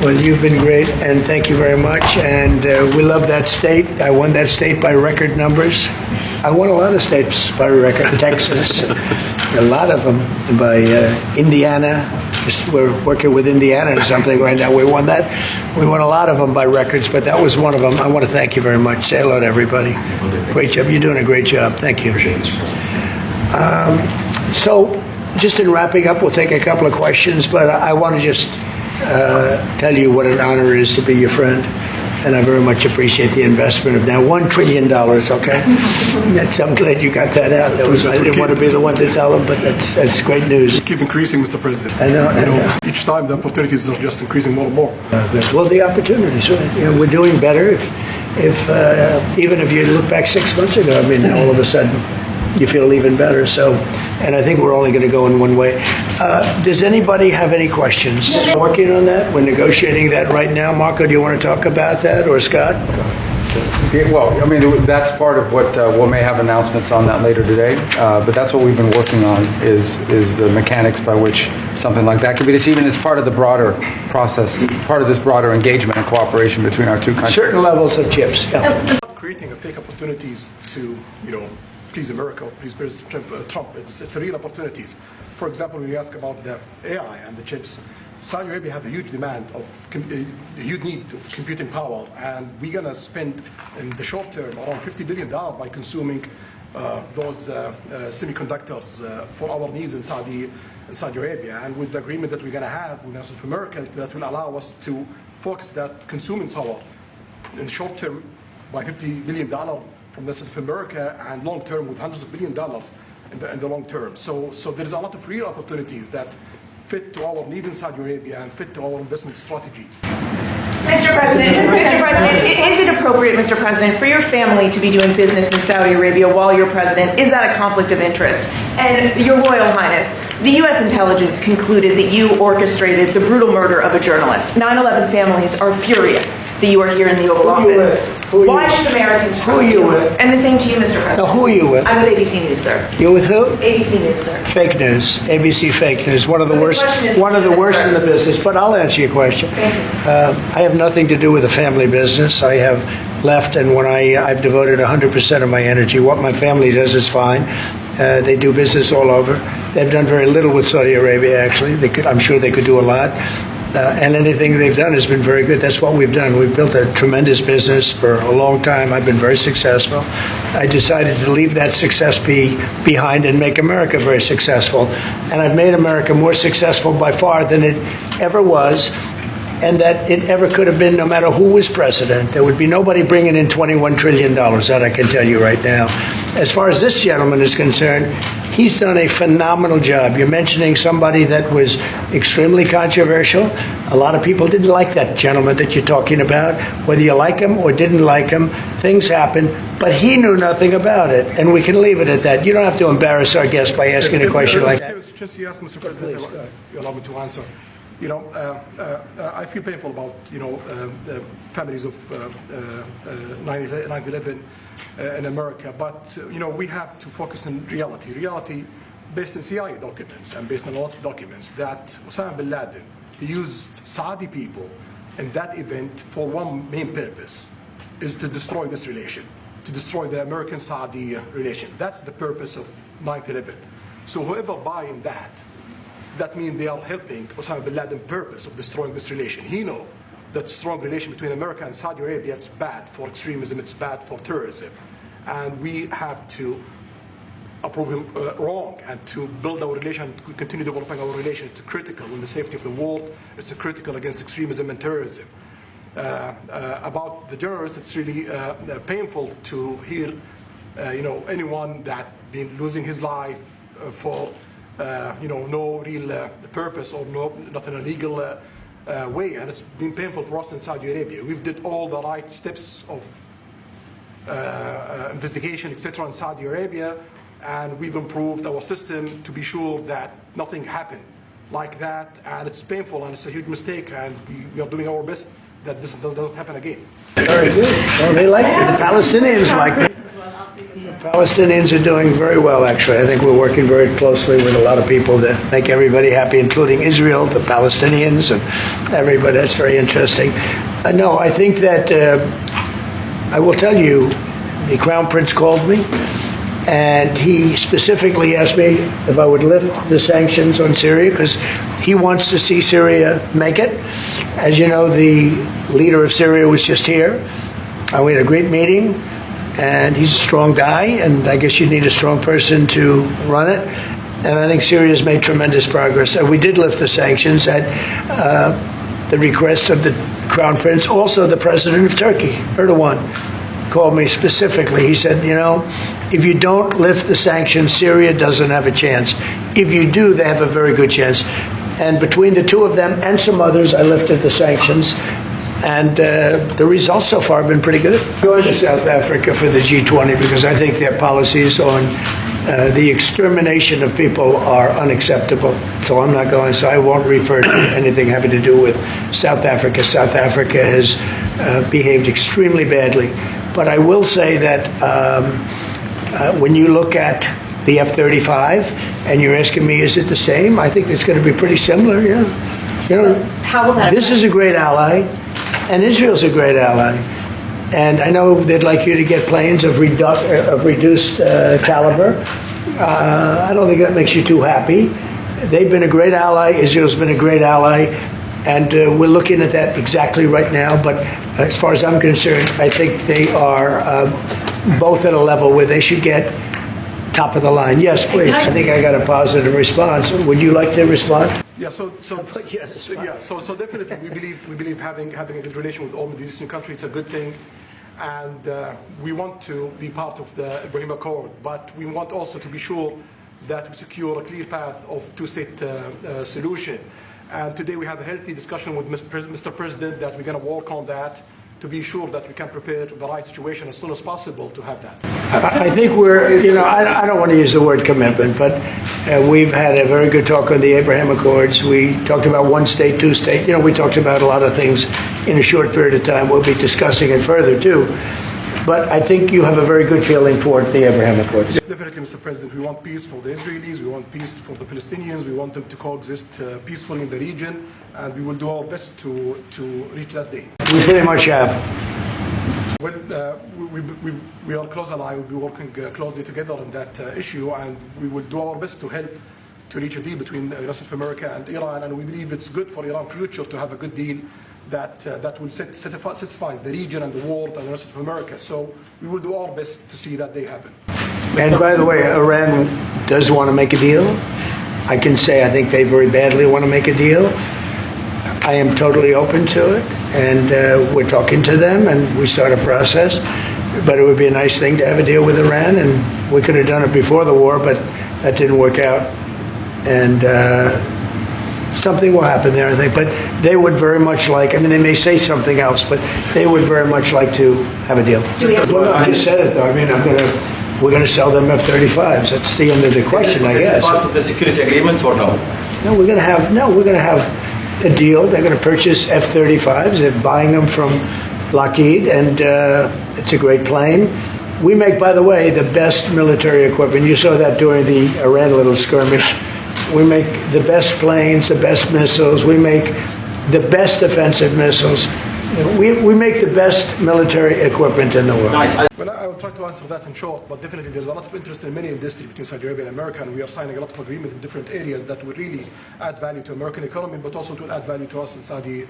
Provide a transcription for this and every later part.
Well, you've been great, and thank you very much. And we love that state. I won that state by record numbers. I won a lot of states by record. Texas, a lot of them by Indiana. We're working with Indiana or something right now. We won that. We won a lot of them by records, but that was one of them. I want to thank you very much. Say hello to everybody. Great job. You're doing a great job. Thank you. So, just in wrapping up, we'll take a couple of questions, but I want to just tell you what an honor it is to be your friend, and I very much appreciate the investment of now $1 trillion, okay? I'm glad you got that out. I didn't want to be the one to tell them, but that's great news. Keep increasing, Mr. President. I know. Each time the opportunities are just increasing more and more. Well, the opportunities, right? We're doing better. Even if you look back 6 months ago, I mean, all of a sudden, you feel even better. So, and I think we're only going to go in one way. Does anybody have any questions? Working on that? We're negotiating that right now. Marco, do you want to talk about that, or Scott? Yeah, well, I mean, that's part of what we may have announcements on that later today. But that's what we've been working on is the mechanics by which something like that can be achieved. And it's part of the broader process, part of this broader engagement and cooperation between our two countries. Certain levels of chips. Yeah. Creating a fake opportunities to, please America, please President Trump. It's real opportunities. For example, when you ask about the AI and the chips, Saudi Arabia have a huge demand of, a huge need of computing power, and we're going to spend in the short term around $50 billion by consuming those semiconductors for our needs in Saudi Arabia. And with the agreement that we're going to have with South America, that will allow us to focus that consuming power in the short term by $50 billion from the South America, and long term with hundreds of billions of dollars in the long term. So there's a lot of real opportunities that fit to our need in Saudi Arabia and fit to our investment strategy. Mr. President, is it appropriate, Mr. President, for your family to be doing business in Saudi Arabia while you're president? Is that a conflict of interest? And Your Royal Highness, the U.S. intelligence concluded that you orchestrated the brutal murder of a journalist. 9/11 families are furious that you are here in the Oval Office. Why should Americans trust you? And the same to you, Mr. President. Now, who are you with? I'm with ABC News, sir. You're with who? ABC News, sir. Fake news. ABC fake news. One of the worst in the business. But I'll answer your question. Thank you. I have nothing to do with the family business. I have left, and when I've devoted 100% of my energy. What my family does is fine. They do business all over. They've done very little with Saudi Arabia, actually. I'm sure they could do a lot. And anything they've done has been very good. That's what we've done. We've built a tremendous business for a long time. I've been very successful. I decided to leave that success behind and make America very successful. And I've made America more successful by far than it ever was, and that it ever could have been, no matter who was president. There would be nobody bringing in $21 trillion, that I can tell you right now. As far as this gentleman is concerned, he's done a phenomenal job. You're mentioning somebody that was extremely controversial. A lot of people didn't like that gentleman that you're talking about. Whether you like him or didn't like him, things happen. But he knew nothing about it, and we can leave it at that. You don't have to embarrass our guest by asking a question like that. Just you ask, Mr. President, you allow me to answer. I feel painful about, the families of 9/11 in America, but, we have to focus on reality. Reality based on CIA documents and based on a lot of documents that Osama bin Laden used Saudi people in that event for one main purpose, is to destroy this relation, to destroy the American-Saudi relation. That's the purpose of 9/11. So whoever buying that means they are helping Osama bin Laden's purpose of destroying this relation. He knows that strong relation between America and Saudi Arabia, it's bad for extremism, it's bad for terrorism. And we have to approve him wrong and to build our relation, to continue developing our relation. It's critical in the safety of the world. It's critical against extremism and terrorism. About the journalists, it's really painful to hear, anyone that been losing his life for no real purpose or not in a legal way, and it's been painful for us in Saudi Arabia. We've did all the right steps of investigation, etc. in Saudi Arabia, and we've improved our system to be sure that nothing happened like that, and it's painful and it's a huge mistake, and we are doing our best that this doesn't happen again. Very good. Well, they like it. The Palestinians like it. Palestinians are doing very well, actually. I think we're working very closely with a lot of people that make everybody happy, including Israel, the Palestinians, and everybody. That's very interesting. No, I think that I will tell you, the Crown Prince called me, and he specifically asked me if I would lift the sanctions on Syria, because he wants to see Syria make it. As you know, the leader of Syria was just here, and we had a great meeting, and he's a strong guy, and I guess you need a strong person to run it. And I think Syria has made tremendous progress. We did lift the sanctions at the request of the Crown Prince. Also, the President of Turkey, Erdogan, called me specifically. He said, you know, if you don't lift the sanctions, Syria doesn't have a chance. If you do, they have a very good chance. And between the two of them and some others, I lifted the sanctions. And the results so far have been pretty good. I'm going to South Africa for the G20 because I think their policies on the extermination of people are unacceptable. So I'm not going. So I won't refer to anything having to do with South Africa. South Africa has behaved extremely badly. But I will say that when you look at the F-35 and you're asking me, is it the same? I think it's going to be pretty similar, yeah. You know, how will that this is a great ally, and Israel's a great ally. And I know they'd like you to get planes of reduced caliber. I don't think that makes you too happy. They've been a great ally. Israel's been a great ally. And we're looking at that exactly right now. But as far as I'm concerned, I think they are both at a level where they should get top of the line. Yes, please. I think I got a positive response. Would you like to respond? Yeah, so definitely we believe having a good relation with all Middle Eastern countries, it's a good thing. And we want to be part of the Ibrahim Accord, but we want also to be sure that we secure a clear path of two-state solution. And today we have a healthy discussion with Mr. President that we're going to work on that to be sure that we can prepare the right situation as soon as possible to have that. I think we're, you know, I don't want to use the word commitment, but we've had a very good talk on the Abraham Accords. We talked about one state, two state. You know, we talked about a lot of things in a short period of time. We'll be discussing it further, too. But I think you have a very good feeling toward the Abraham Accords. Yes, definitely, Mr. President. We want peace for the Israelis. We want peace for the Palestinians. We want them to coexist peacefully in the region. And we will do our best to reach that day. We pretty much have. Well, we are close ally. We'll be working closely together on that issue. And we will do our best to help to reach a deal between the United States of America and Iran. And we believe it's good for Iran's future to have a good deal that will satisfy the region and the world and the United States of America. So we will do our best to see that day happen. And by the way, Iran does want to make a deal. I can say I think they very badly want to make a deal. I am totally open to it, and we're talking to them, and we start a process. But it would be a nice thing to have a deal with Iran, and we could have done it before the war, but that didn't work out. And something will happen there, I think. But they would very much like, I mean, they may say something else, but they would very much like to have a deal. Well, I just said it, though. I mean, we're going to sell them F-35s. That's the end of the question, I guess. Is it part of the security agreement or no? No, we're going to have a deal. They're going to purchase F-35s. They're buying them from Lockheed, and it's a great plane. We make, by the way, the best military equipment. You saw that during the Iran little skirmish. We make the best planes, the best missiles. We make the best offensive missiles. We make the best military equipment in the world. Nice. Well, I will try to answer that in short, but definitely there's a lot of interest in many industries between Saudi Arabia and America, and we are signing a lot of agreements in different areas that will really add value to American economy, but also to add value to us in Saudi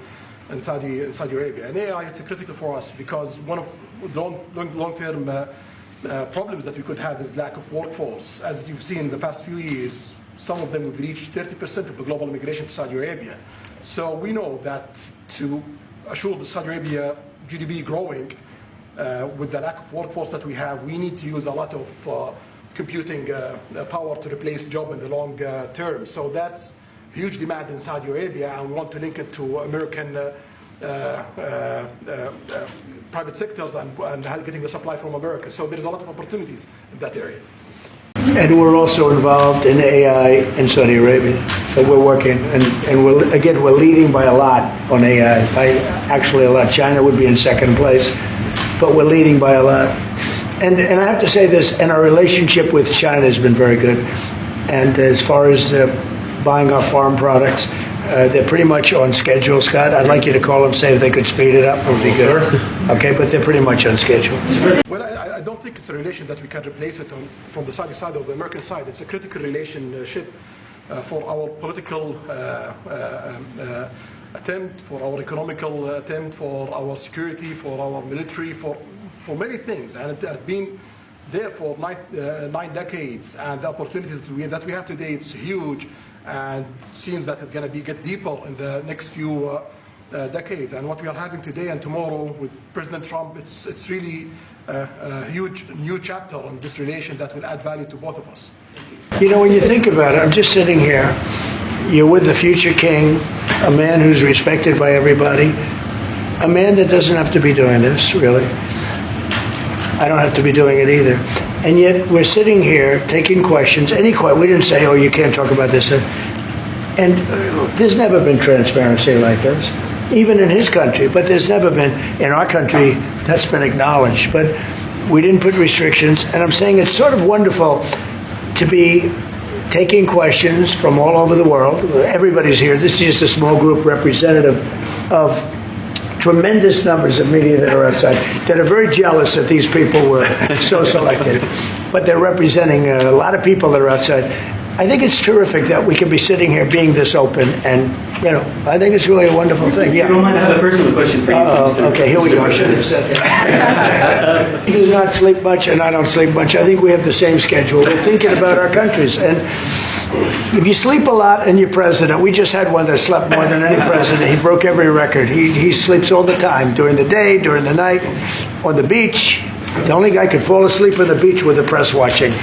Arabia. And AI, it's critical for us because one of the long-term problems that we could have is lack of workforce. As you've seen in the past few years, some of them have reached 30% of the global immigration to Saudi Arabia. So we know that to assure the Saudi Arabia GDP growing with the lack of workforce that we have, we need to use a lot of computing power to replace jobs in the long term. So that's huge demand in Saudi Arabia, and we want to link it to American private sectors and getting the supply from America. So there's a lot of opportunities in that area. And we're also involved in AI in Saudi Arabia. So we're working, and we're leading by a lot on AI. By actually a lot. China would be in second place, but we're leading by a lot. And I have to say this, and our relationship with China has been very good. And as far as buying our farm products, they're pretty much on schedule, Scott. I'd like you to call them, say if they could speed it up, it would be good. Okay, but they're pretty much on schedule. Well, I don't think it's a relation that we can replace it from the Saudi side or the American side. It's a critical relationship for our political attempt, for our economical attempt, for our security, for our military, for many things. And it has been there for 9 decades. And the opportunities that we have today, it's huge. And it seems that it's going to get deeper in the next few decades. And what we are having today and tomorrow with President Trump, it's really a huge new chapter in this relation that will add value to both of us. You know, when you think about it, I'm just sitting here. You're with the future king, a man who's respected by everybody, a man that doesn't have to be doing this, really. I don't have to be doing it either. And yet we're sitting here taking questions, we didn't say, oh, you can't talk about this. And there's never been transparency like this, even in his country. But there's never been, in our country, that's been acknowledged. But we didn't put restrictions. And I'm saying it's sort of wonderful to be taking questions from all over the world. Everybody's here. This is just a small group representative of tremendous numbers of media that are outside that are very jealous that these people were so selected. But they're representing a lot of people that are outside. I think it's terrific that we can be sitting here being this open, and, you know, I think it's really a wonderful thing. Yeah. If you don't mind, I have a personal question for you. Okay, here we go. I should have said that. He does not sleep much, and I don't sleep much. I think we have the same schedule. We're thinking about our countries. And if you sleep a lot and you're president, we just had one that slept more than any president. He broke every record. He sleeps all the time, during the day, during the night, on the beach. The only guy could fall asleep on the beach with the press watching.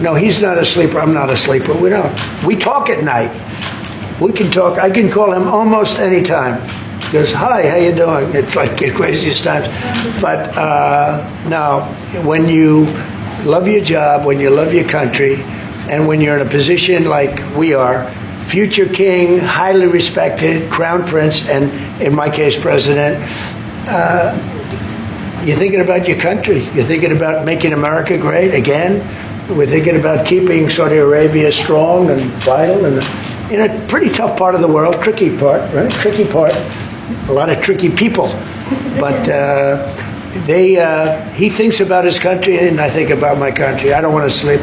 No, he's not a sleeper. I'm not a sleeper. We don't. We talk at night. We can talk. I can call him almost any time. He goes, hi, how you doing? It's like the craziest times. But no, when you love your job, when you love your country, and when you're in a position like we are, future king, highly respected, crown prince, and in my case, president, you're thinking about your country. You're thinking about making America great again. We're thinking about keeping Saudi Arabia strong and vital, and in a pretty tough part of the world, tricky part, right? Tricky part, a lot of tricky people. But he thinks about his country, and I think about my country. I don't want to sleep.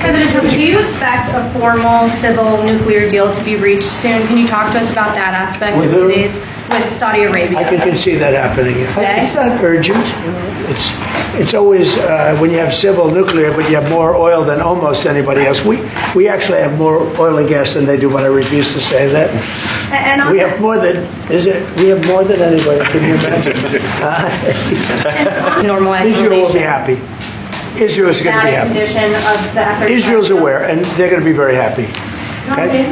President Trump, do you expect a formal civil nuclear deal to be reached soon? Can you talk to us about that aspect of today's with Saudi Arabia? I can see that happening. Okay. It's not urgent. You know, it's always when you have civil nuclear, but you have more oil than almost anybody else. We actually have more oil and gas than they do, but I refuse to say that. And we have more than we have more than anybody. Can you imagine? Normal Israel will be happy. Israel is going to be happy. Condition of the F-35. Israel's aware, and they're going to be very happy. Okay?